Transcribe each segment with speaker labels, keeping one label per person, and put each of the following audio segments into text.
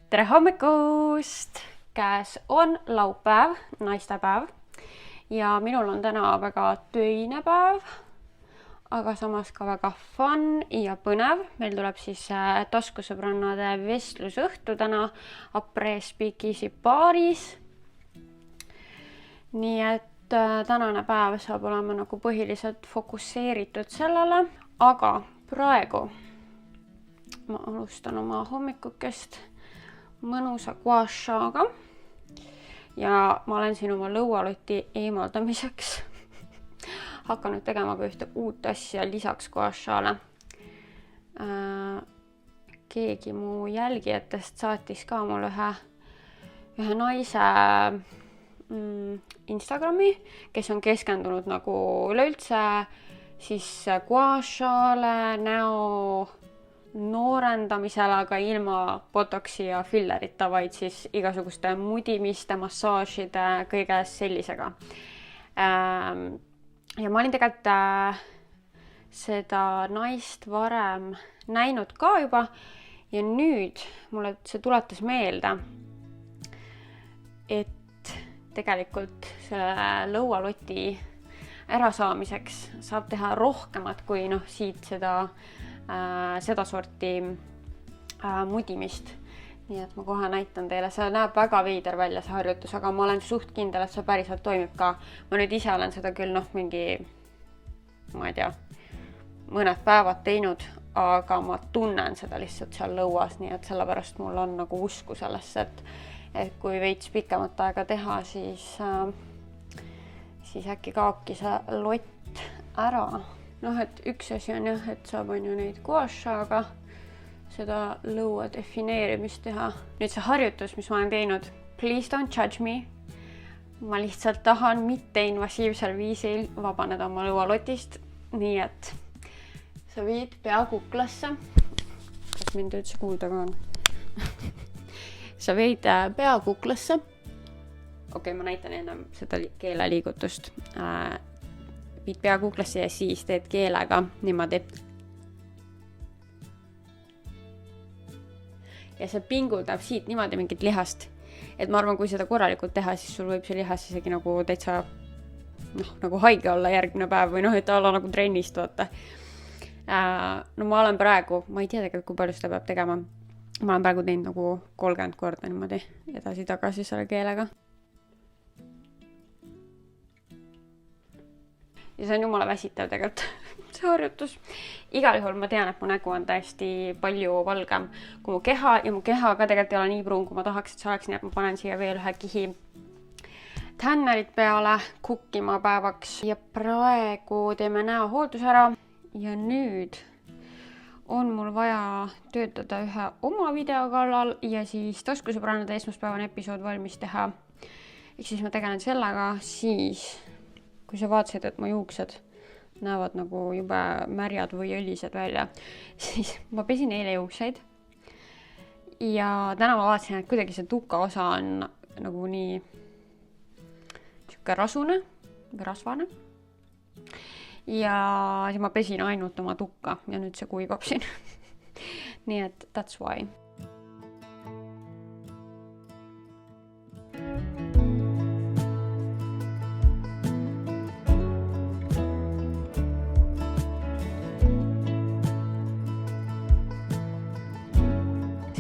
Speaker 1: Tere hommikust! Käes on laupäev, naistepäev ja minul on täna väga töine päev, aga samas ka väga fun ja põnev. Meil tuleb siis taskusõbrannade vestlusõhtu täna Apres Speakeasy baaris. Nii et tänane päev saab olema nagu põhiliselt fokusseeritud sellele, aga praegu ma alustan oma hommikukest mõnusa gua shaga ja ma olen siin oma lõualoti eemaldamiseks hakanud tegema ka ühte uut asja lisaks gua shale. Keegi mu jälgijatest saatis ka mul ühe naise Instagrami, kes on keskendunud nagu üleüldse siis gua shale, näo noorendamisele, aga ilma botoksi ja fillerita, vaid siis igasuguste mudimiste, massaažide, kõige sellisega. Ja ma olin tegelikult seda naist varem näinud ka juba ja nüüd mulle see tuletas meelde, et tegelikult selle lõualoti ärasaamiseks saab teha rohkemat kui siit seda sorti mudimist. Nii et ma kohe näitan teile, see näeb väga veider välja see harjutus, aga ma olen suht kindel, et see päriselt toimib ka. Ma nüüd ise olen seda küll mingi, ma ei tea, mõned päevad teinud, aga ma tunnen seda lihtsalt seal lõuas, nii et sellepärast mul on nagu usku sellesse, et kui veits pikemat aega teha, siis äkki kaobki see lott ära. Et üks asi on jah, et saab neid gua shaga seda lõua defineerimist teha. Nüüd see harjutus, mis ma olen teinud, please don't judge me. Ma lihtsalt tahan mitteinvasiivsel viisil vabaneda oma lõualotist. Nii et sa viid pea kuklasse. Kas mind üldse kuulda ka on? Sa veid pea kuklasse. Okei, ma näitan enne seda keeleliigutust. Viid pea kuklasse ja siis teed keelega niimoodi. Ja see pinguldab siit niimoodi mingit lihast. Et ma arvan, kui seda korralikult teha, siis sul võib see lihas isegi nagu täitsa nagu haige olla järgmine päev või et olla nagu trennist, vaata. Ma olen praegu, ma ei tea tegelikult, kui palju seda peab tegema. Ma olen praegu teinud nagu 30 korda niimoodi edasi-tagasi selle keelega. Ja see on jumala väsitav tegelikult, see harjutus. Igal juhul ma tean, et mu nägu on täiesti palju valgem kui mu keha ja mu keha ka tegelikult ei ole nii pruun, kui ma tahaks, et see oleks, nii et ma panen siia veel ühe kihi tännerit peale kukkima päevaks. Ja praegu teeme näohooldus ära ja nüüd on mul vaja töötada ühe oma video kallal ja siis taskusõbrannade esmaspäevane episood valmis teha. Ehk siis ma tegelen sellega, siis kui sa vaatasid, et mu juuksed näevad nagu jube märjad või õlised välja, siis ma pesin eile juukseid ja täna ma vaatasin, et kuidagi see tuka osa on nagu nii rasune või rasvane ja siis ma pesin ainult oma tukka ja nüüd see kuivab siin. Nii et that's why.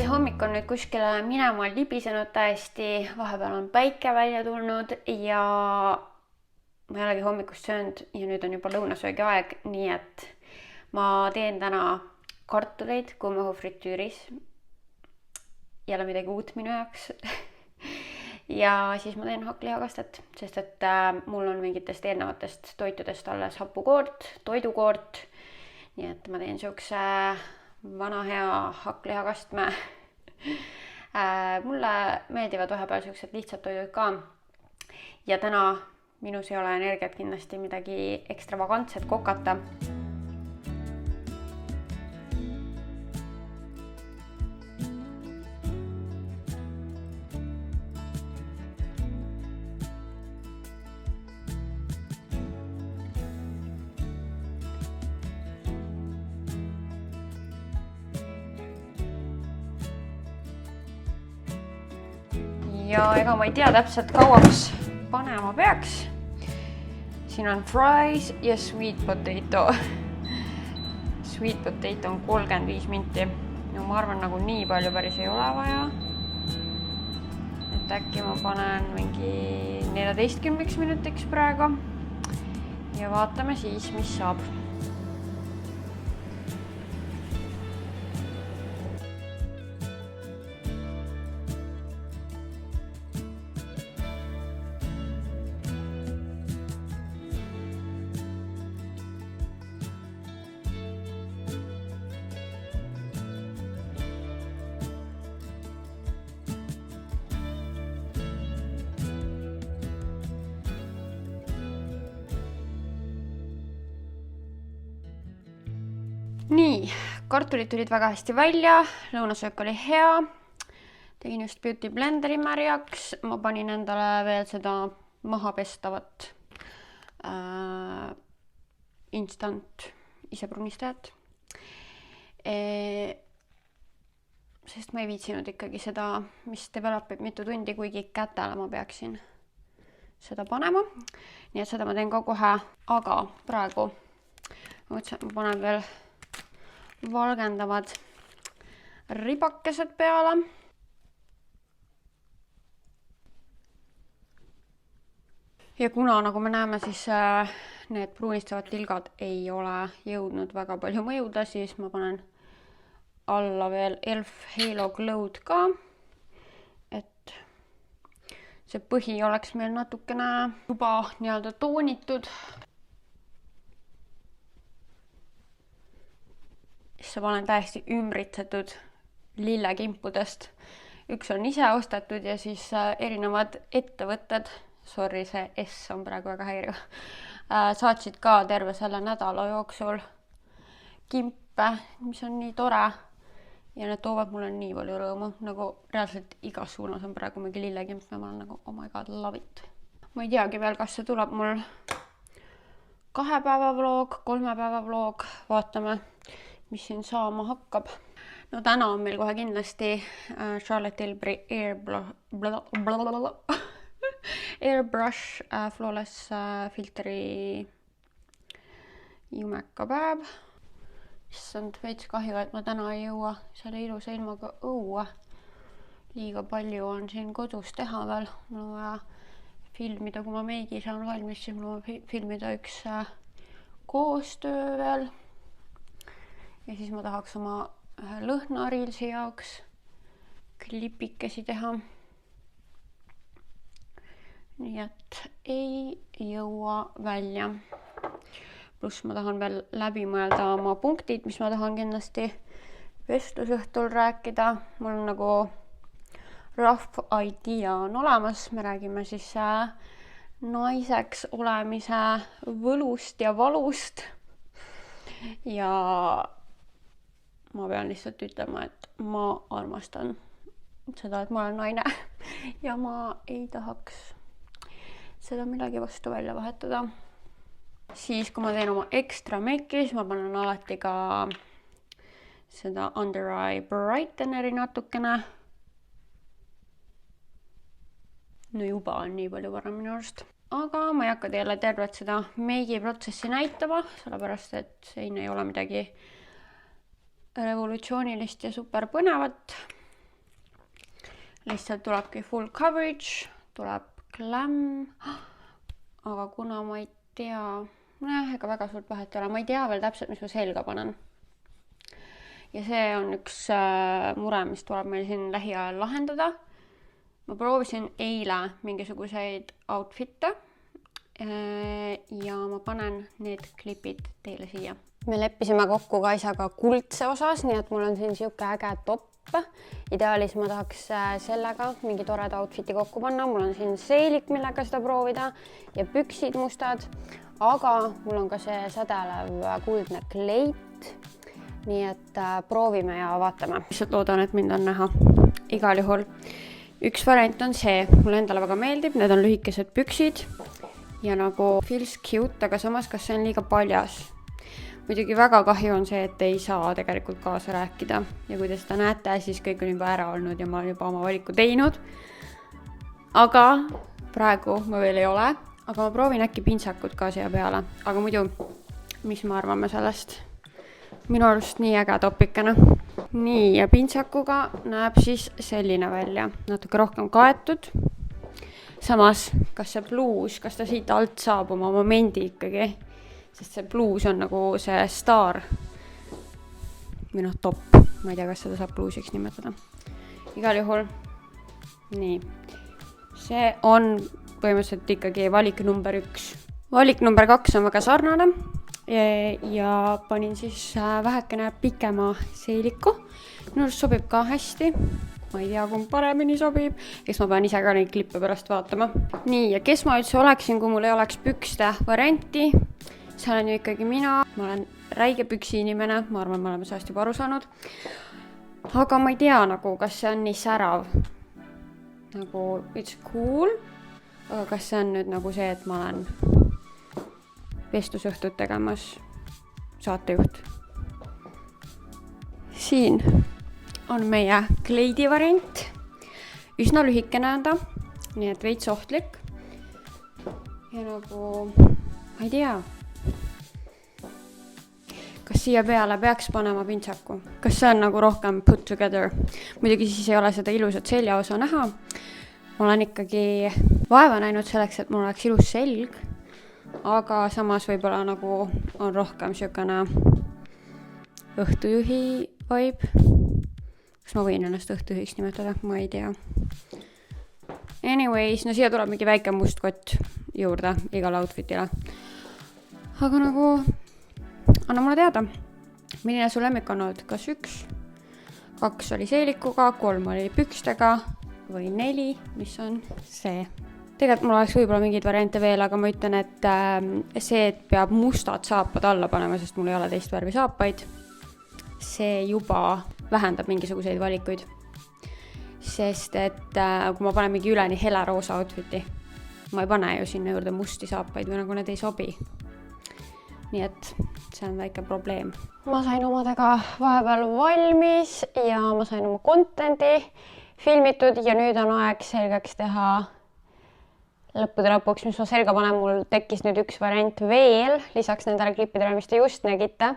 Speaker 1: Hommik on nüüd kuskile minema libisenud täiesti, vahepeal on päike välja tulnud ja ma ei olegi hommikust söönud ja nüüd on juba lõunasöögi aeg, nii et ma teen täna kartuleid kuumaõhu fritüüris. Jälle midagi uut minu jaoks. Ja siis ma teen hakklihakastet, sest et mul on mingitest eelnevatest toitudest alles hapukoort, toidukoort. Nii et ma teen siukse vana hea hakklihakastme. Mulle meeldivad vahepeal siuksed lihtsad toidud ka ja täna minus ei ole energiat kindlasti midagi ekstravagantset kokata. ja ega ma ei tea täpselt kauaks panema peaks. Siin on fries ja sweet potato. Sweet potato on 35 minti. No ma arvan, nagu nii palju päris ei ole vaja. Et äkki ma panen mingi 14 minutiks praegu. Ja vaatame siis, mis saab. Nii, kartulid tulid väga hästi välja, lõunasöök oli hea, tegin just Beauty Blenderi märjaks, ma panin endale veel seda maha pestavat instant iseprunistajat. Sest ma ei viitsinud ikkagi seda, mis developib mitu tundi, kuigi kätele ma peaksin seda panema. Nii et seda ma teen ka kohe, aga praegu ma panen veel valgendavad ribakesed peale. Ja kuna, nagu me näeme, siis need pruunistavad tilgad ei ole jõudnud väga palju mõjuda, siis ma panen alla veel Elf Halo Glow'd ka, et see põhi oleks meil natukene juba nii-öelda toonitud. Siis ma olen täiesti ümbritsetud lillekimpudest. Üks on ise ostetud ja siis erinevad ettevõtted, sorry, see S on praegu väga häiriv, saatsid ka terve selle nädala jooksul kimpe, mis on nii tore. Ja need toovad mulle nii palju rõõmu, nagu reaalselt igas suunas on praegu mingi lillekimp ja ma olen nagu, oh my god, love it. Ma ei teagi veel, kas see tuleb mul 2 päeva vlog, 3 päeva vlog, vaatame, mis siin saama hakkab. No täna on meil kohe kindlasti Charlotte Tilbury Airbrush Flawless filtri jumeka päev. Issand, veits kahju, et ma täna ei jõua selle ilusa ilmaga õue. Liiga palju on siin kodus teha veel. Mul on vaja filmida, kui ma meigi saan valmis, siis mul on filmida üks koostöö veel. Ja siis ma tahaks oma lõhnarilsi jaoks klipikesi teha. Nii et ei jõua välja. Pluss ma tahan veel läbi mõelda oma punktid, mis ma tahan kindlasti vestlusõhtul rääkida. Mul on nagu rough idea on olemas. Me räägime siis naiseks olemise võlust ja valust. Ja ma pean lihtsalt ütlema, et ma armastan seda, et ma olen naine ja ma ei tahaks seda millegi vastu välja vahetada. Siis, kui ma teen oma ekstra meiki, siis ma panen alati ka seda Under Eye Brighteneri natukene. No juba on nii palju parem minu arust. Aga ma ei hakka teile tervet seda meigi protsessi näitama, sellepärast et siin ei ole midagi revolutsioonilist ja super põnevat. Lihtsalt tulebki full coverage, tuleb glam, aga kuna ma ei tea, ega väga suurt vahet ei ole, ma ei tea veel täpselt, mis ma selga panen. Ja see on üks mure, mis tuleb meil siin lähiajal lahendada. Ma proovisin eile mingisuguseid outfit'e ja ma panen need klipid teile siia. Me leppisime kokku ka isaga kuldse osas, nii et mul on siin siuke äge topp. Ideaalis ma tahaks sellega mingi toreda outfiti kokku panna. Mul on siin seelik, millega seda proovida ja püksid mustad, aga mul on ka see sädelev kuldne kleit. Nii et proovime ja vaatame. Lihtsalt loodan, et mind on näha. Igal juhul üks variant on see, mulle endale väga meeldib, need on lühikesed püksid ja nagu feels cute, aga samas kas see on liiga paljas. Muidugi väga kahju on see, et ei saa tegelikult kaasa rääkida ja kui te seda näete, siis kõik on juba ära olnud ja ma olen juba oma valiku teinud. aga praegu ma veel ei ole, aga ma proovin äkki pintsakut ka siia peale, aga muidu, mis me arvame sellest? Minu arust nii äge topikene. Nii, ja pintsakuga näeb siis selline välja, natuke rohkem kaetud. Samas, kas see bluus, kas ta siit alt saab oma momendi ikkagi? Sest see bluus on nagu see staar. Minu top, ma ei tea, kas seda saab bluusiks nimetada. Igal juhul, nii. See on põhimõtteliselt ikkagi valik number 1. Valik number 2 on väga sarnane. Ja panin siis vähekene pikema seeliku. Minu arust sobib ka hästi. Ma ei tea, kumb paremini sobib. Eks ma pean ise ka neid klippe pärast vaatama. Nii, ja kes ma üldse oleksin, kui mul ei oleks pükste varianti? See olen ju ikkagi mina. Ma olen räige püksi inimene. Ma arvan, me oleme sellest juba aru saanud. Aga ma ei tea, nagu, kas see on nii särav. Nagu, it's cool. Aga kas see on nüüd nagu see, et ma olen vestlusõhtut tegemas saatejuht. Siin on meie kleidi variant. Üsna lühikene on ta, nii et veits ohtlik. Ja nagu, ma ei tea, kas siia peale peaks panema pintsaku? Kas see on nagu rohkem put together? Muidugi siis ei ole seda ilusat seljaosa näha. Ma olen ikkagi vaeva näinud selleks, et mul oleks ilus selg. Aga samas võib-olla nagu on rohkem siukene õhtujuhi vibe. Kas ma võin ennast õhtujuhiks nimetada? Ma ei tea. Anyways, no siia tuleb mingi väike must kott juurde igale outfitile. Aga nagu, anna mulle teada, milline su lemmik on olnud? Kas 1, 2 oli seelikuga, 3 oli pükstega või 4, mis on see? Tegelikult mul oleks võib-olla mingeid variante veel, aga ma ütlen, et see, et peab mustad saapad alla panema, sest mul ei ole teist värvi saapaid, see juba vähendab mingisuguseid valikuid. Sest et kui ma panen mingi üleni hele roosa outfiti, ma ei pane ju sinna juurde musti saapaid või nagu need ei sobi. Nii et see on väike probleem. Ma sain omadega vahepeal valmis ja ma sain oma contenti filmitud ja nüüd on aeg selgeks teha lõppude lõpuks, mis ma selga panen, mul tekkis nüüd üks variant veel, lisaks nendele klippidele, mis te just nägite.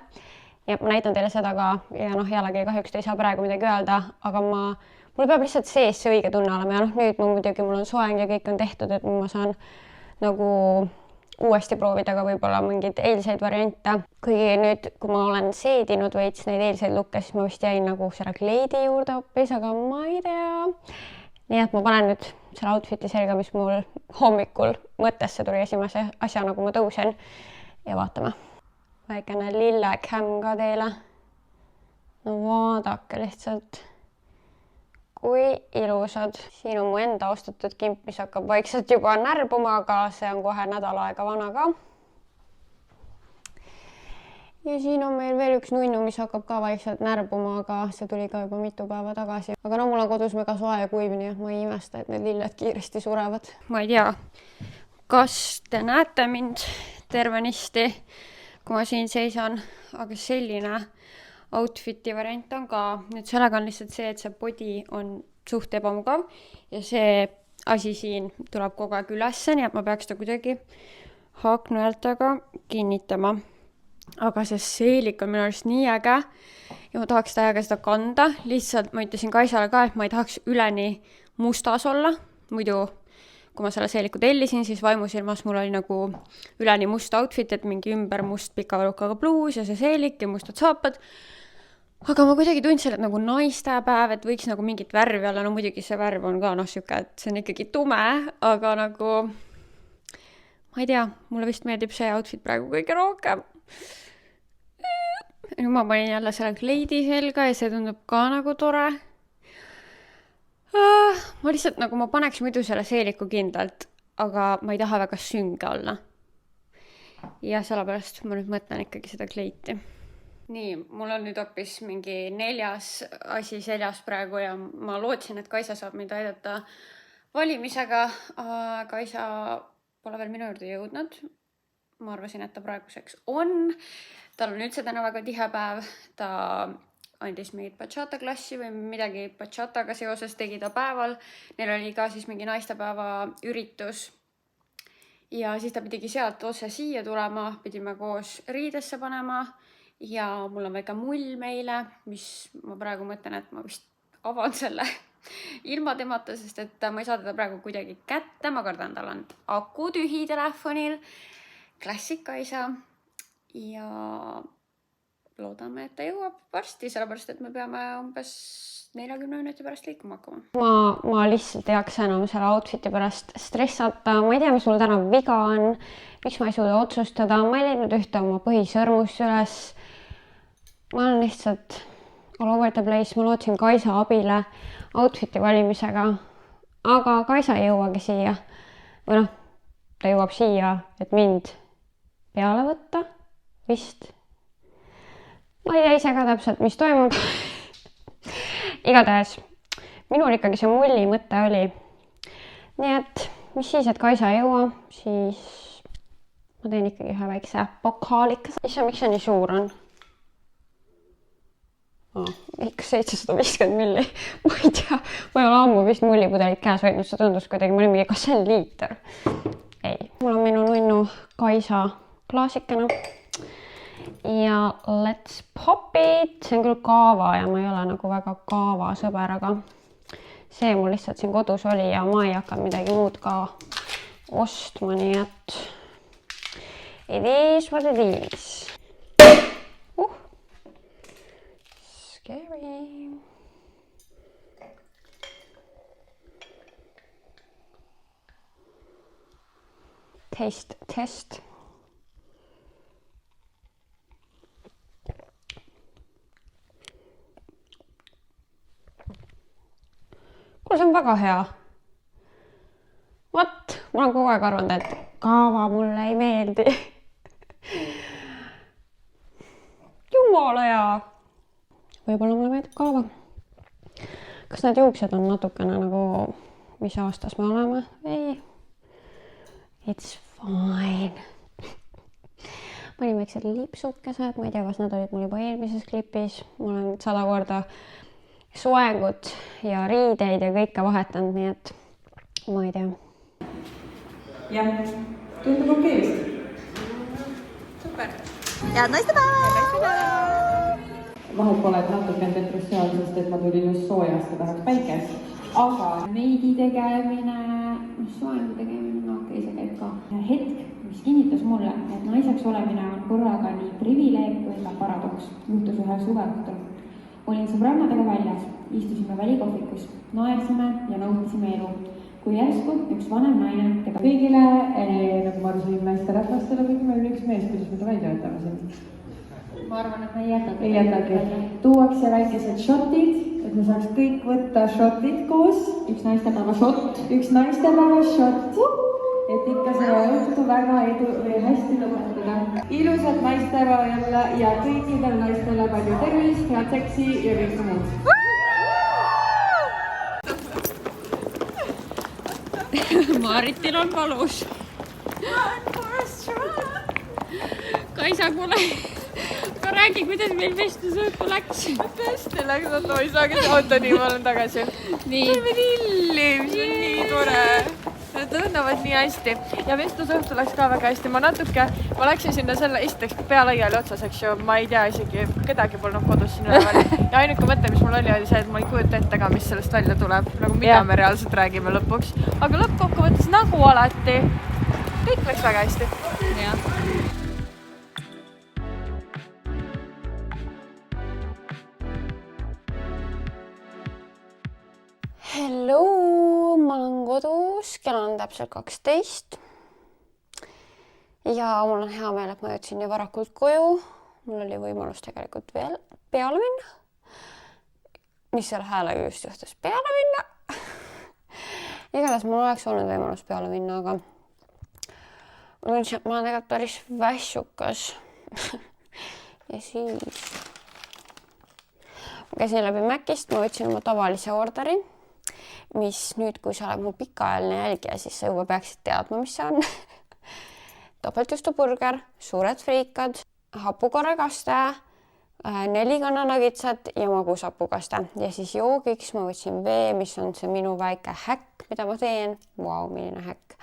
Speaker 1: Ja ma näitan teile seda ka ja jällegi kahjuks te ei saa praegu midagi öelda, aga mul peab lihtsalt sees see õige tunne olema ja nüüd mul on soeng ja kõik on tehtud, et ma saan nagu uuesti proovida ka võib-olla mingeid eilseid variante. Kuigi nüüd, kui ma olen seedinud veits neid eilseid lukke, siis ma vist jäin nagu selle kleidi juurde hoopis, aga ma ei tea. Nii et ma panen nüüd selle outfiti selga, mis mul hommikul mõttesse tuli esimese asjana, kui ma tõusen ja vaatame. Väikene lille kämm ka teile. No vaadake lihtsalt, kui ilusad. Siin on mu enda ostetud kimp, mis hakkab vaikselt juba närbuma, aga see on kohe nädal aega vana ka. Ja siin on meil veel üks nunnu, mis hakkab ka vaikselt närbuma, aga see tuli ka juba mitu päeva tagasi. Aga no mul on kodus mega soe ja kuiv, nii et ma ei imesta, et need lilled kiiresti surevad. Ma ei tea, kas te näete mind tervenisti, kui ma siin seisan, aga selline outfiti variant on ka. Nüüd sellega on lihtsalt see, et see body on suht ebamugav ja see asi siin tuleb kogu aeg ülesse, nii et ma peaks ta kuidagi haaknõeltega kinnitama. Aga see seelik on minu arust nii äge ja ma tahaks täiega seda kanda. Lihtsalt ma ütlesin Kaisale ka, et ma ei tahaks üleni mustas olla. Muidu, kui ma selle seeliku tellisin, siis vaimusilmas mul oli nagu üleni must outfit, et mingi ümber must pika võlukaga bluus ja see seelik ja mustad saapad. Aga ma kuidagi tundsin, et nagu naistepäev, et võiks nagu mingit värvi olla. No muidugi see värv on ka siuke, et see on ikkagi tume, aga nagu ma ei tea, mulle vist meeldib see outfit praegu kõige rohkem. Nüüd ma panin jälle selle kleidi selga ja see tundub ka nagu tore. Ma lihtsalt nagu ma paneks muidu selle seeliku kindlalt, aga ma ei taha väga sünge olla. Ja sellepärast ma nüüd mõtlen ikkagi seda kleiti. Nii, mul on nüüd hoopis mingi 4. asi seljas praegu ja ma lootsin, et Kaisa saab mind aidata valimisega. Kaisa pole veel minu juurde jõudnud. Ma arvasin, et ta praeguseks on. Tal on üldse täna väga tihe päev. Ta andis mingit bachata klassi või midagi bachataga seoses tegi ta päeval. Neil oli ka siis mingi naistepäeva üritus. Ja siis ta pidigi sealt otse siia tulema, pidime koos riidesse panema ja mul on väike mull meile, mis ma praegu mõtlen, et ma vist avan selle ilma temata, sest et ma ei saa teda praegu kuidagi kätte, ma kardan, tal on aku tühi telefonil, klassik Kaisa ja loodame, et ta jõuab varsti, sellepärast et me peame umbes 40 minuti pärast liikuma hakkama. Ma lihtsalt ei jaksa enam selle outfiti pärast stressata, ma ei tea, mis mul täna viga on, miks ma ei suuda otsustada, ma ei leidnud ühte oma põhisõrmust üles. Ma olen lihtsalt all over the place, ma lootsin Kaisa abile outfiti valimisega, aga Kaisa ei jõuagi siia. Või noh, ta jõuab siia, et mind peale võtta, vist. Ma ei tea ise ka täpselt, mis toimub. Igatahes, minul ikkagi see mulli mõte oli. Nii et, mis siis, et Kaisa ei jõua, siis ma teen ikkagi ühe väikse pokaalika. Issa, miks see nii suur on? Ikka 750 milli. Ma ei tea, ma ei ole ammu vist mullipudelit käes hoidnud, see tundus kuidagi, ma olin mingi, kas see on liiter? Ei, mul on minu nunnu Kaisa klaasikena. Ja let's pop it, see on küll kaava ja ma ei ole nagu väga kaava sõber, aga see mul lihtsalt siin kodus oli ja ma ei hakanud midagi muud ka ostma, nii et it is what it is. Scary. Taste test. See on väga hea. What? Ma olen kogu aeg arvanud, et kaava mulle ei meeldi. Jumala hea. Võib-olla mulle meeldib kaava. Kas need juuksed on natukene nagu, mis aastas me oleme? Ei. It's fine. Ma olin väiksed lipsukesed, ma ei tea, kas nad olid mul juba eelmises klipis. Ma olen 100 korda soengut ja riideid ja kõike vahetanud, nii et ma ei tea.
Speaker 2: Jah, tundub okei vist.
Speaker 3: Super. Ja naistepäeva!
Speaker 2: Vahet pole, et natuke on depressioon, sest et ma tulin just soojast ja tahaks päikest. Aga meidi tegemine, soengu tegemine, okei, see käib ka. Hetk, mis kinnitas mulle, et naiseks olemine on korraga nii privileeg kui ka paradoks. Juhtus ühe suveõhtul. Olin sõbrannadega väljas, istusime välikohvikus, naersime ja nautisime elu. Kui järsku üks vanem naine tega kõigile, nagu ma arvasin naiste rahvastele, kõik meil üks mees, kuidas me ta välja võtame siin?
Speaker 1: Ma arvan, et me ei jätagi.
Speaker 2: Ei jätagi. Tuuakse väikesed shotid, et me saaks kõik võtta shotid koos.
Speaker 1: Üks naistepäeva shot.
Speaker 2: Üks naistepäeva shot. Et ikka seda õhtu väga hästi lõpetada. Ilusat naistepäeva jälle ja kõikidel naistele palju tervist, head seksi ja kõike muud.
Speaker 1: Maaritil on valus. Kaisa, kuule, aga räägi, kuidas meil vestlusõhtu läks.
Speaker 3: Hästi läks, ma ei saa kes autoni, ma olen tagasi.
Speaker 1: Nii.
Speaker 3: Toime tillim, see on nii tore. Nad tunnevad nii hästi ja vestlusõhtu läks ka väga hästi. Ma läksin sinna selle esiteks pea laiali otsas, eks ju, ma ei tea isegi, kedagi polnud kodus siin üleval. Ja ainuke mõte, mis mul oli see, et ma ei kujuta ette ka, mis sellest välja tuleb, nagu mida me reaalselt räägime lõpuks. Aga lõppkokkuvõttes nagu alati, kõik läks väga hästi.
Speaker 1: Jah. Hello, ma olen kodus, kell on täpselt 12 ja mul on hea meel, et ma jõudsin nii varakult koju. Mul oli võimalus tegelikult veel peale minna. Mis selle häälega just juhtus? Peale minna! Igatahes mul oleks olnud võimalus peale minna, aga ma olen tegelikult päris vässukas. Ja siis ma käisin läbi Mäkist, ma võtsin oma tavalise orderi, mis nüüd, kui sa oled mu pikaajaline jälgija, siis sa juba peaksid teadma, mis see on. Topeltjuustuburger, suured friikad, hapukorrekaste, 4 kananagitsat ja magusapukaste ja siis joogiks ma võtsin vee, mis on see minu väike häkk, mida ma teen. Vau, milline häkk.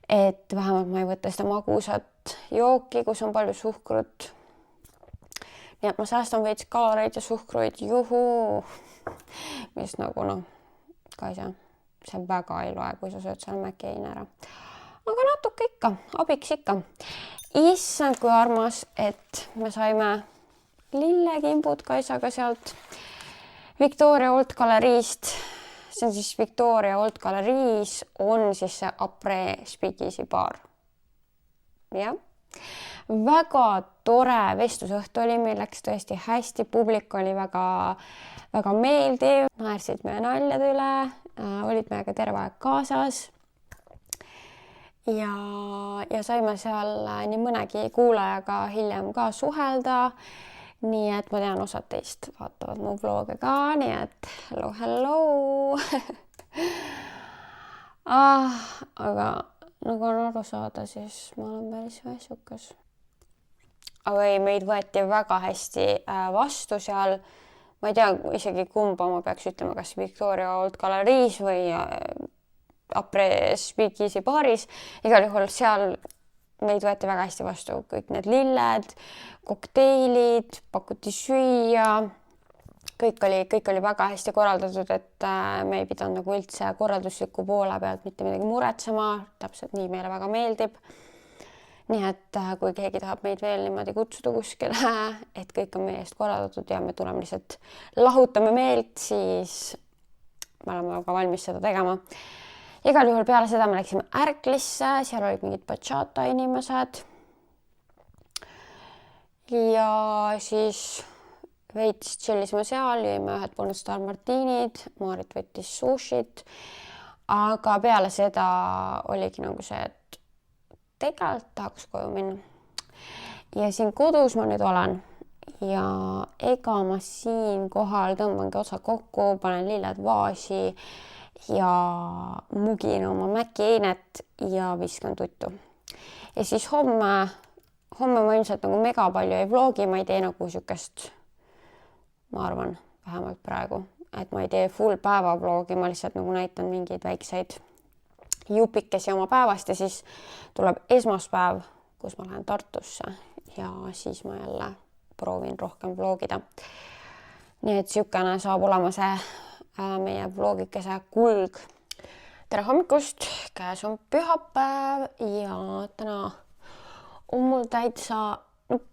Speaker 1: Et vähemalt ma ei võta seda magusat jooki, kus on palju suhkrut. Nii et ma säästan veits kaloreid ja suhkruid, juhu, mis nagu ka ei saa. See väga ei loe, kui sa sööd seal McCain ära. Aga natuke ikka, abiks ikka. Issand, kui armas, et me saime lillekimbud Kaisaga sealt Victoria Old Galeriist. See on siis Victoria Old Galeriis on siis see Après Speakeasy baar. Jah. Väga tore vestlusõhtu oli, meil läks tõesti hästi, publik oli väga meeldiv, naersid meie naljade üle, olid meiega terve aeg kaasas ja saime seal nii mõnegi kuulajaga hiljem ka suhelda, nii et ma tean, osad teist vaatavad mu vloge ka, nii et hello. Aga nagu on aru saada, siis ma olen päris väsukas. Aga ei, meid võeti väga hästi vastu seal. Ma ei tea isegi kumba ma peaks ütlema, kas Victoria Old Galeriis või Après Speakeasy baaris. Igal juhul seal meid võeti väga hästi vastu. Kõik need lilled, kokteilid, pakuti süüa. Kõik oli väga hästi korraldatud, et me ei pidanud nagu üldse korraldusliku poole pealt mitte midagi muretsema. Täpselt nii meile väga meeldib. Nii et kui keegi tahab meid veel niimoodi kutsuda kuskile, et kõik on meie eest korraldatud ja me tuleme lihtsalt lahutame meelt, siis me oleme väga valmis seda tegema. Igal juhul peale seda me läksime Ärklisse, seal olid mingid bachata inimesed. Ja siis veits chillisime seal, jõime ühed Pornstar Martinid, Maarit võttis sushit, aga peale seda oligi nagu see, et tegelikult tahaks koju minna. Ja siin kodus ma nüüd olen ja ega ma siin kohal tõmbangi osa kokku, panen lilled vaasi ja mugin oma McCainet ja viskan tuttu. Ja siis homme ma ilmselt nagu mega palju ei vlogi, ma ei tee nagu sükest, ma arvan, vähemalt praegu, et ma ei tee full päeva vlogi, ma lihtsalt nagu näitan mingeid väikseid jupikesi oma päevast ja siis tuleb esmaspäev, kus ma lähen Tartusse ja siis ma jälle proovin rohkem vlogida. Nii et sükene saab olema see meie vlogikese kulg. Tere hommikust, käes on pühapäev ja täna on mul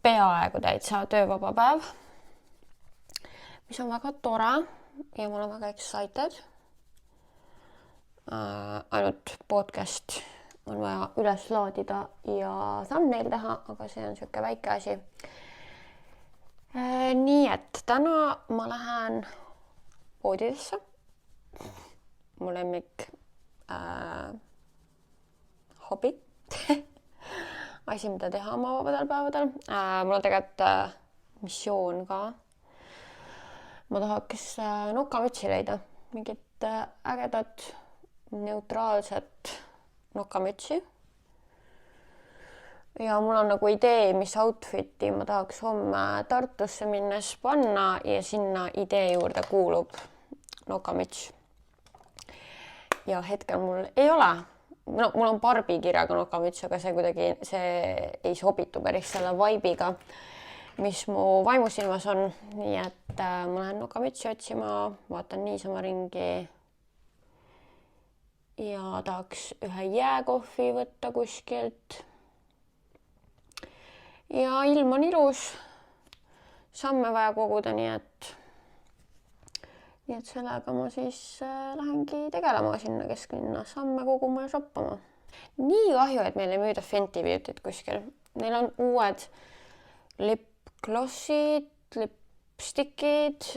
Speaker 1: peaaegu täitsa töövaba päev, mis on väga tore ja mul on väga excited. Ainult podcast on vaja üles laadida ja thumbnail teha, aga see on siuke väike asi. Nii et täna ma lähen poodidesse. Mu lemmik hobi. Asi, mida teha oma vabadel päevadel. Mul on tegelikult missioon ka. Ma tahaks nokamütsi leida. Mingit ägedat neutraalset nokamütsi. Ja mul on nagu idee, mis outfiti ma tahaks homme Tartusse minnes panna ja sinna idee juurde kuulub nokamüts. Ja hetkel mul ei ole. Mul on Barbi kirjaga nokamüts, aga see ei sobitu päris selle vibe'iga, mis mu vaimusilmas on. Nii et ma lähen nokamütsi otsima, vaatan niisama ringi. Ja tahaks ühe jääkohvi võtta kuskilt. Ja ilm on ilus. Samme vaja koguda, nii et sellega ma siis lähengi tegelema sinna kesklinna. Samme koguma ja shoppama. Nii kahju, et meil ei müüda Fenty Beauty't kuskil. Neil on uued lipglossid, lipstikid,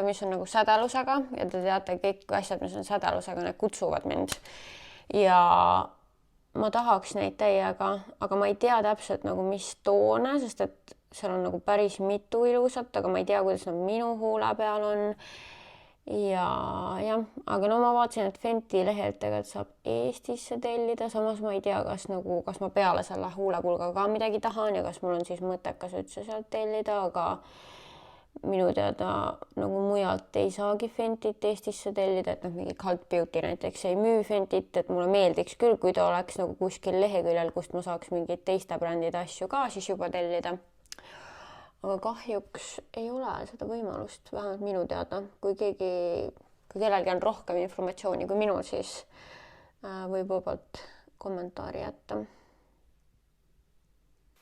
Speaker 1: mis on nagu sädelusega ja te teate kõik asjad, mis on sädelusega, need kutsuvad mind ja ma tahaks neid täiega, aga ma ei tea täpselt nagu mis toone, sest et seal on nagu päris mitu ilusat, aga ma ei tea, kuidas nad minu huule peal on ja jah, aga no ma vaatasin, et Fenty lehelt tegelikult saab Eestisse tellida, samas ma ei tea, kas ma peale selle huulepulga ka midagi tahan ja kas mul on siis mõttekas üldse sealt tellida, aga minu teada nagu mujalt ei saagi Fentit Eestisse tellida, et mingi Cult Beauty näiteks ei müü Fentit, et mulle meeldiks küll, kui ta oleks nagu kuskil leheküljel, kust ma saaks mingeid teiste brändide asju ka siis juba tellida. Aga kahjuks ei ole seda võimalust, vähemalt minu teada. Kui kellelgi on rohkem informatsiooni kui minul, siis võib vabalt kommentaari jätta.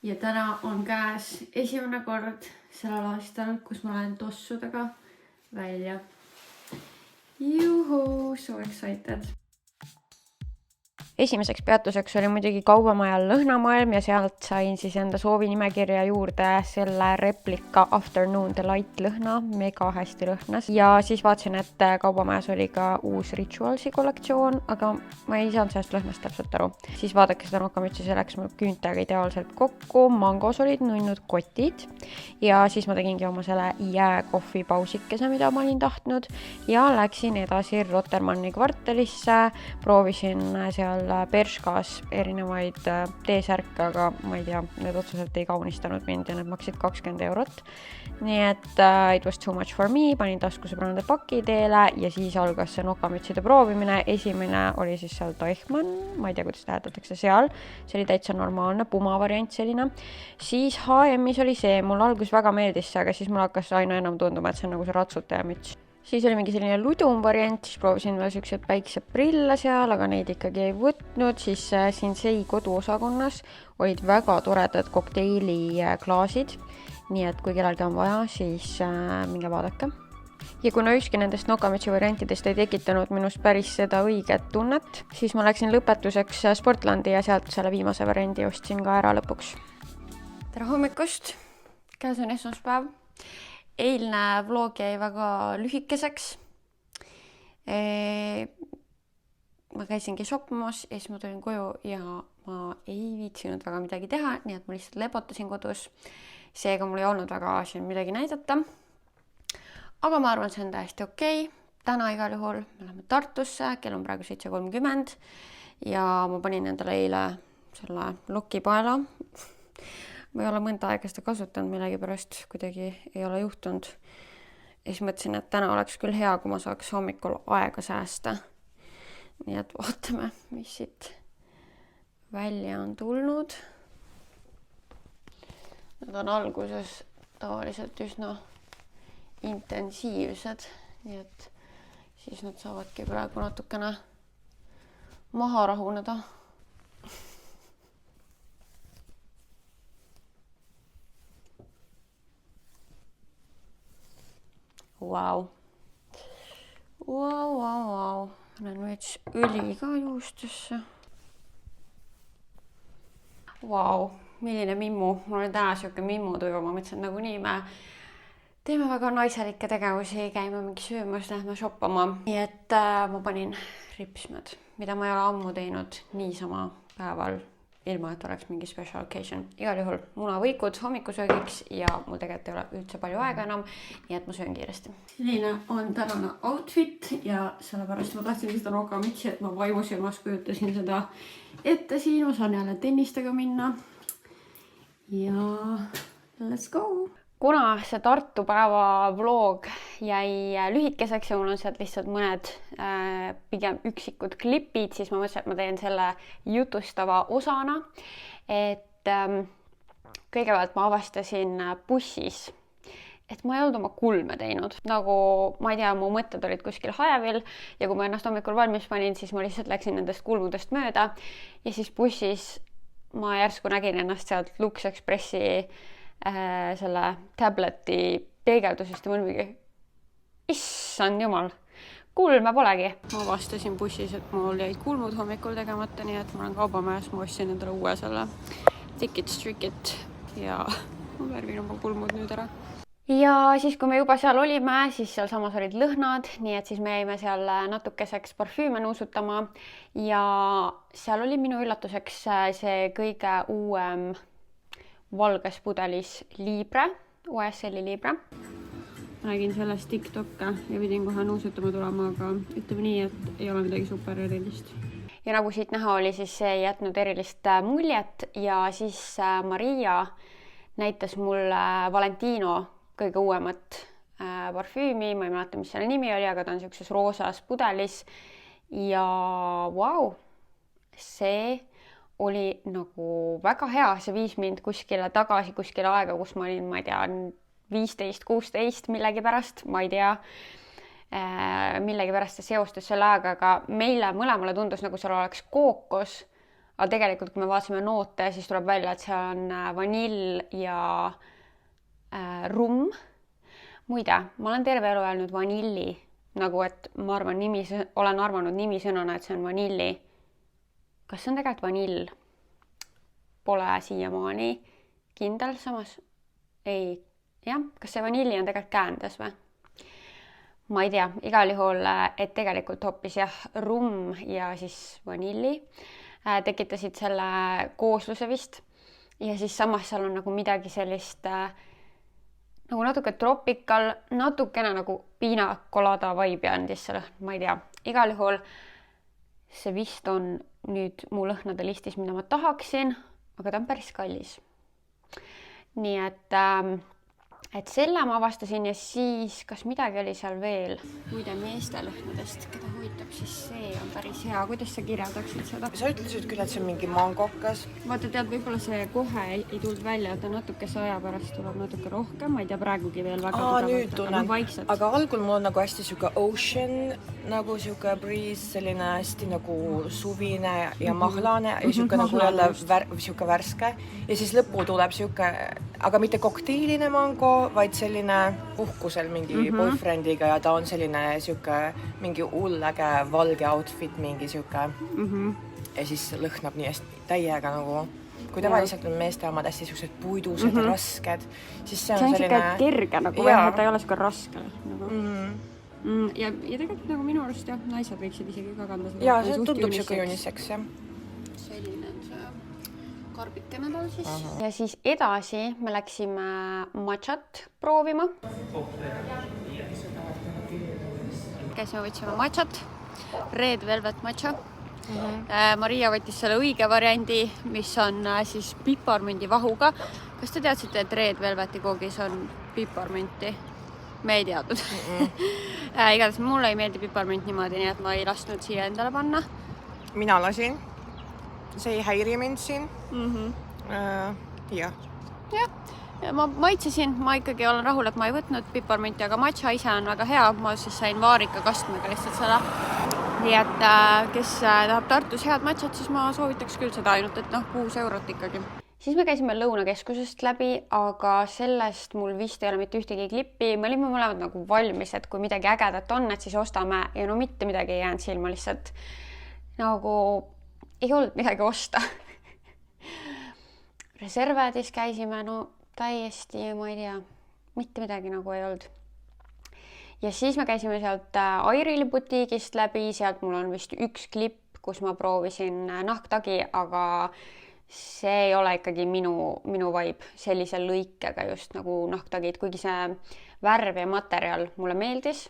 Speaker 1: Ja täna on käes esimene kord sellel aastal, kus ma olen tossudega välja. Juhu, so excited! Esimeseks peatuseks oli muidugi kaubamajal Lõhnamaailm ja sealt sain siis enda soovinimekirja juurde selle replika Afternoon Delight lõhna, mega hästi lõhnas. Ja siis vaatasin, et kaubamajas oli ka uus Ritualsi kollektsioon, aga ma ei saanud sellest lõhnast täpselt aru. Siis vaadake seda nokamütsi, see läks mul küüntega ideaalselt kokku, mangos olid nunnud kotid ja siis ma tegingi oma selle jääkohvi pausikese, mida ma olin tahtnud ja läksin edasi Rotermanni kvartalisse, proovisin seal Bershkas erinevaid teesärke, aga ma ei tea, need otseselt ei kaunistanud mind ja need maksid 20 €. Nii et it was too much for me, panin taskusõbrannade paki teele ja siis algas see nokamütside proovimine. Esimene oli siis seal Deichmann, ma ei tea, kuidas tähendatakse seal. See oli täitsa normaalne, puma variant selline. Siis H&M-is oli see, mul algus väga meeldis see, aga siis mul hakkas aina enam tunduma, et see on nagu see ratsutajamüts. Siis oli mingi selline ludum variant, siis proovisin veel sellised päikseprille seal, aga neid ikkagi ei võtnud. Siis Sinsei koduosakonnas olid väga toredad kokteiliklaasid, nii et kui kellelgi on vaja, siis minge vaadake. Ja kuna ükski nendest nokamütsi variantidest ei tekitanud minust päris seda õiget tunnet, siis ma läksin lõpetuseks Sportlandi ja sealt selle viimase variandi ostsin ka ära lõpuks. Tere hommikust, käes on esmaspäev. Eilne vlog jäi väga lühikeseks. Ma käisingi shoppamas ja siis ma tulin koju ja ma ei viitsinud väga midagi teha, nii et ma lihtsalt lebotasin kodus. Seega mul ei olnud väga siin midagi näidata. Aga ma arvan, see on täiesti okei. Täna igal juhul me läheme Tartusse, kell on praegu 7:30 ja ma panin endale eile selle lokipaela. Ma ei ole mõnda aega seda kasutanud, millegi pärast kuidagi ei ole juhtunud. Ja siis mõtlesin, et täna oleks küll hea, kui ma saaks hommikul aega säästa. Nii et vaatame, mis siit välja on tulnud. Need on alguses tavaliselt üsna intensiivsed, nii et siis nad saavadki praegu natukene maha rahuneda. Vau. Olen veits õli ka juustesse. Vau, milline mimmu. Mul on täna siuke mimmutuju. Ma mõtlesin, nagu nii me teeme väga naiselikke tegevusi, käime mingi söömas, lähme shoppama. Nii et ma panin ripsmed, mida ma ei ole ammu teinud niisama päeval, ilma et oleks mingi special occasion. Igal juhul munavõikud hommikusöögiks ja mul tegelikult ei ole üldse palju aega enam, nii et ma söön kiiresti. Selline on tänane outfit ja sellepärast ma tahtsin seda nokamütsi, et ma vaimusilmas kujutasin seda ette siin. Ma saan jälle tennistega minna ja let's go! Kuna see Tartu päeva vlog jäi lühikeseks ja mul on sealt lihtsalt mõned pigem üksikud klipid, siis ma mõtlesin, et ma teen selle jutustava osana. Et kõigepealt ma avastasin bussis, et ma ei olnud oma kulme teinud. Nagu, ma ei tea, mu mõtted olid kuskil hajevil ja kui ma ennast hommikul valmis panin, siis ma lihtsalt läksin nendest kulmudest mööda. Ja siis bussis ma järsku nägin ennast sealt Lux Expressi selle tableti peegeldusest ja mul mingi, issand jumal, kulme polegi. Ma avastasin bussis, et mul jäid kulmud hommikul tegemata, nii et ma olen kaubamajas, ma ostsin endale uue selle Ticket Stricket ja ma värvin oma kulmud nüüd ära. Ja siis, kui me juba seal olime, siis seal samas olid lõhnad, nii et siis me jäime seal natukeseks parfüüme nuusutama ja seal oli minu üllatuseks see kõige uuem valges pudelis Libre, OSL-i Libre. Ma nägin sellest TikTok'e ja pidin kohe nuusutama tulema, aga ütleme nii, et ei ole midagi super erilist. Ja nagu siit näha oli, siis see ei jätnud erilist muljet ja siis Maria näitas mulle Valentino kõige uuemat parfüümi, ma ei mäleta, mis selle nimi oli, aga ta on niisuguses roosas pudelis ja vau, see oli nagu väga hea, see viis mind kuskile tagasi, kuskile aega, kus ma olin, ma ei tea, 15-16 millegipärast, ma ei tea, millegipärast see seostus selle aega, aga meile mõlemale tundus nagu seal oleks kookos, aga tegelikult, kui me vaatasime noote, siis tuleb välja, et seal on vanill ja rumm. Muide, ma olen terve elu öelnud vanilli, nagu et ma arvan, olen arvanud nimisõnana, et see on vanilli. Kas see on tegelikult vanill? Pole siiamaani kindel, samas ei, jah, kas see vanilli on tegelikult käändes või? Ma ei tea, igal juhul, et tegelikult hoopis jah, rumm ja siis vanilli tekitasid selle koosluse vist ja siis samas seal on nagu midagi sellist nagu natuke tropikal, natukene nagu piinakolada vibe andis selle, ma ei tea, igal juhul see vist on nüüd mu lõhnade listis, mida ma tahaksin, aga ta on päris kallis. Nii et selle ma avastasin ja siis kas midagi oli seal veel? Muide meeste lõhnadest, keda huvitab, siis see on päris hea. Kuidas sa kirjeldaksid seda?
Speaker 4: Sa ütlesid küll, et see on mingi mangokas.
Speaker 1: Vaata, tead, võib-olla see kohe ei tulnud välja, ta natukese aja pärast tuleb natuke rohkem. Ma ei tea, praegugi veel väga
Speaker 4: nüüd tunnen. Aga algul mul on nagu hästi siuke ocean, nagu siuke breeze, selline hästi nagu suvine ja mahlane ja siuke nagu jälle siuke värske. Ja siis lõppu tuleb siuke, aga mitte kokteilina mango, vaid selline puhkusel mingi boyfriendiga ja ta on selline siuke mingi ulläge valge outfit, mingi siuke ja siis lõhnab nii hästi täiega nagu, kui tavaliselt on meeste omad hästi siuksed puidused ja rasked, siis see on selline
Speaker 1: kerge nagu, ta ei ole siuke raske nagu. Ja tegelikult nagu minu arust jah, naised võiksid isegi ka kanda seda.
Speaker 4: Ja see tundub siuke uniseks, jah.
Speaker 1: Selline on see karbike nädal siis. Ja siis edasi me läksime matšat proovima. Käisime võtsime matšat, Red Velvet matša. Maria võttis selle õige variandi, mis on siis piparmündi vahuga. Kas te teadsite, et Red Velveti koogis on piparmünti? Me ei teadnud. Igatahes mulle ei meeldi piparmünt niimoodi, nii et ma ei lasknud siia endale panna.
Speaker 4: Mina lasin. See ei häiri mind siin. Jah.
Speaker 1: Ja ma maitsesin, ma ikkagi olen rahul, et ma ei võtnud piparmünti, aga matša ise on väga hea. Ma siis sain vaarika kastmega lihtsalt seda. Nii et kes tahab Tartus head matšat, siis ma soovitaks küll seda ainult, et 6 eurot ikkagi. Siis me käisime Lõunakeskusest läbi, aga sellest mul vist ei ole mitte ühtegi klippi. Me olime mõlemad nagu valmis, et kui midagi ägedat on, et siis ostame ja mitte midagi ei jäänud silma lihtsalt. Nagu ei olnud midagi osta. Reservedis käisime, täiesti, ma ei tea, mitte midagi nagu ei olnud. Ja siis me käisime sealt Airili butiigist läbi, sealt mul on vist üks klipp, kus ma proovisin nahktagi, aga see ei ole ikkagi minu vibe sellise lõikega just nagu nahktagid, kuigi see värv ja materjal mulle meeldis.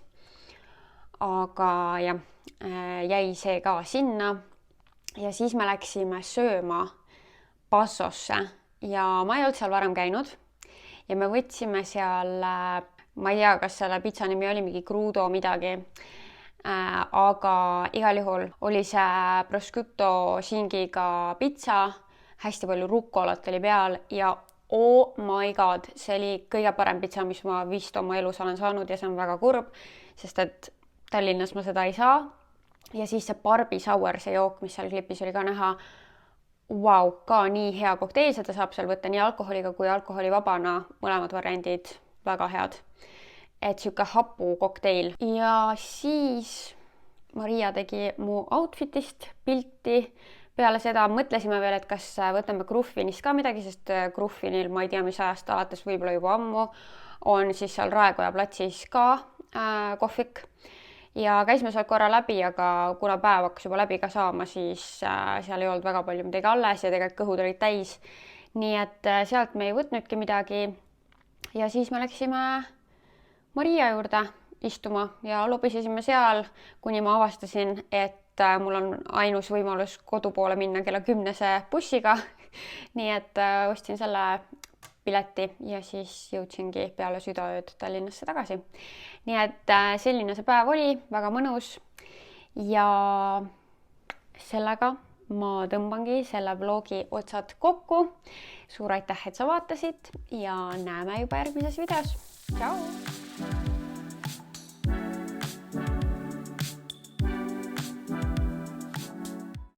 Speaker 1: Aga jah, jäi see ka sinna. Ja siis me läksime sööma Passosse ja ma ei olnud seal varem käinud ja me võtsime seal, ma ei tea, kas selle pitsa nimi oli mingi crudo midagi, aga igal juhul oli see prosciutto shingiga pitsa, hästi palju rukolat oli peal ja oh my god, see oli kõige parem pitsa, mis ma vist oma elus olen saanud ja see on väga kurb, sest et Tallinnas ma seda ei saa. Ja siis see Barbie Sour, see jook, mis seal klipis oli ka näha, ka nii hea kokteil, seda saab seal võtta nii alkoholiga kui alkoholivabana, mõlemad variandid väga head. Et siuke hapu kokteil. Ja siis Maria tegi mu outfitist pilti. Peale seda mõtlesime veel, et kas võtame Gruffinist ka midagi, sest Gruffinil, ma ei tea, mis ajast alates, võib-olla juba ammu, on siis seal Raekoja platsis ka kohvik. Ja käisime seal korra läbi, aga kuna päev hakkas juba läbi ka saama, siis seal ei olnud väga palju midagi alles ja tegelikult kõhud olid täis. Nii et sealt me ei võtnudki midagi. Ja siis me läksime Maria juurde istuma ja lobisesime seal, kuni ma avastasin, et mul on ainus võimalus kodu poole minna kella 10 bussiga. Nii et ostsin selle pileti ja siis jõudsingi peale südaööd Tallinnasse tagasi. Nii et selline see päev oli, väga mõnus ja sellega ma tõmbangi selle vlogi otsad kokku. Suur aitäh, et sa vaatasid ja näeme juba järgmises videos. Tšau!